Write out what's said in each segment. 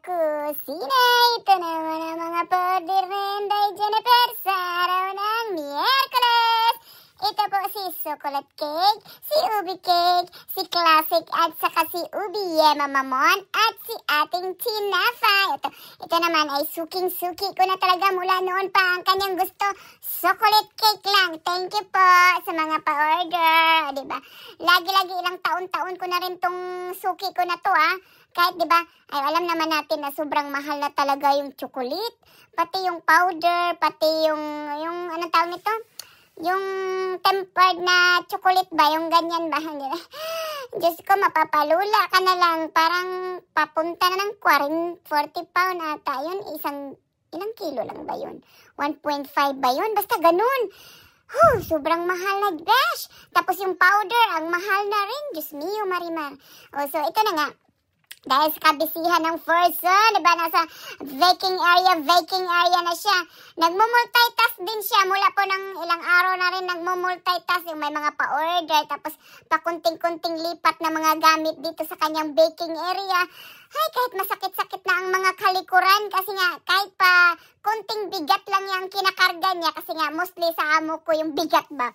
kusina. Ito naman ang mga border renday Jennifer sa araw ng Miyerkules. Ito po si chocolate cake, si ubi cake, si classic at saka si ubi yema mamon at si ating tinapay. Ito naman ay suking-suki ko na talaga mula noon pa ang kanyang gusto. Chocolate cake lang. Thank you po sa mga pa-order. Diba? Lagi-lagi ilang taon-taon ko na rin tong suki ko na to Kahit diba, ay alam naman natin na sobrang mahal na talaga yung chocolate. Pati yung powder, pati yung anong tawag nito? Yung tempered na chocolate ba? Yung ganyan ba? Diyos ko, mapapalula ka na lang. Parang papunta na ng 40 pound ata. Yun, ilang kilo lang ba yun? 1.5 ba yun? Basta ganun. Sobrang mahal na, besh. Tapos yung powder, ang mahal na rin. Diyos mio, Marimar. So ito na nga. Dahil sa kabisihan ng first son, diba, nasa baking area na siya. Nagmumultitask din siya. Mula po ng ilang araw na rin nagmumultitask. Yung may mga pa-order, tapos pakunting-kunting lipat na mga gamit dito sa kanyang baking area. Ay, kahit masakit-sakit na ang mga kalikuran. Kasi nga, kahit pa kunting bigat lang yung kinakarga niya. Kasi nga, mostly sa amo ko yung bigat ba.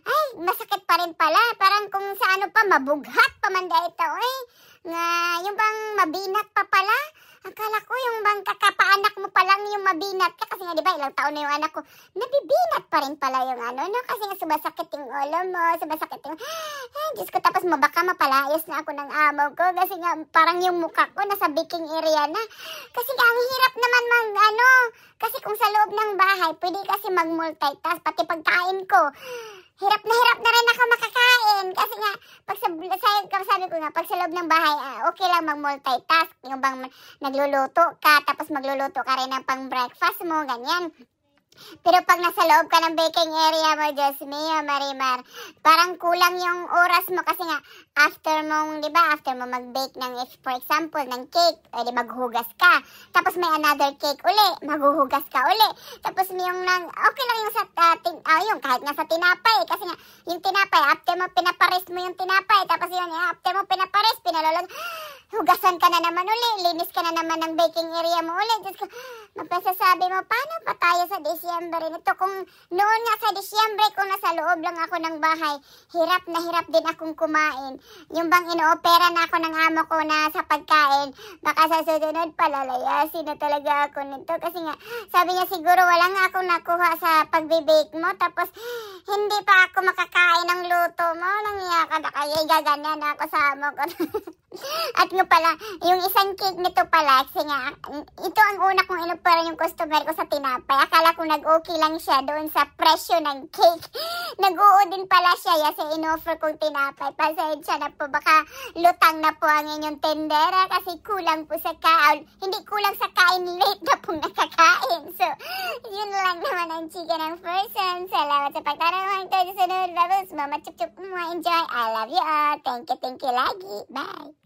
Ay, masakit pa rin pala. Parang kung sa ano pa, mabughat pa man dahil ito. Yung bang mabinat pa pala? Akala ko yung bang kakapaanak mo pa lang yung mabinat ka. Kasi nga diba ilang taon na yung anak ko. Nabibinat pa rin pala yung ano. No? Kasi nga sumasakit yung ulo mo. Sumasakit yung... Diyos ko, tapos baka mapalayas na ako ng amo ko. Kasi nga parang yung mukha ko nasa baking area na. Kasi nga ang hirap naman Kasi kung sa loob ng bahay, pwede kasi mag-multitask. Pati pagkain ko. Hirap na rin ako makakain. Kasi nga, sabi ko nga, pag sa loob ng bahay, okay lang mag-multitask. Yung bang nagluluto ka, tapos magluluto ka rin ng pang-breakfast mo, ganyan. Pero pag nasa loob ka ng baking area mo, Diyos mio, Marimar, parang kulang yung oras mo kasi nga, after mo mag-bake ng, for example, ng cake, edi maghugas ka. Tapos may another cake uli, maghuhugas ka uli. Tapos okay lang yung yung kahit nga sa tinapay, kasi nga, yung tinapay, after mo pinapares mo yung tinapay, tapos yun, after mo pinapares, hugasan ka na naman uli, linis ka na naman ng baking area mo uli. Diyos ko, mapasasabi mo, paano pa tayo sa Disyembre nito? Kung noon nga sa Disyembre, kung nasa loob lang ako ng bahay, hirap na hirap din akong kumain. Yung bang inoopera na ako ng amo ko na sa pagkain, baka sa susunod palalayasin na talaga ako nito. Kasi nga, sabi niya siguro wala nga akong nakuha sa pagbibake mo, tapos hindi pa ako makakain ng luto mo. Nangiyak ka na kaya, gagana na ako sa amo ko. At nga pala, yung isang cake nito pala, kasi nga, ito ang una kong inopera yung customer ko sa tinapay. Akala ko nag-okay lang siya doon sa presyo ng cake. Nag-oo din pala siya, kasi in-offer kong tinapay. Pasensya na po, baka lutang na po ang inyong tendera kasi kulang po sa kain. Hindi kulang sa kain, late na pong nakakain. So, yun lang naman ang chika ng person. Salamat sa pagtarungan ko sa sunod. Babos, mama chup-chup mo, enjoy. I love you all. Thank you lagi. Bye.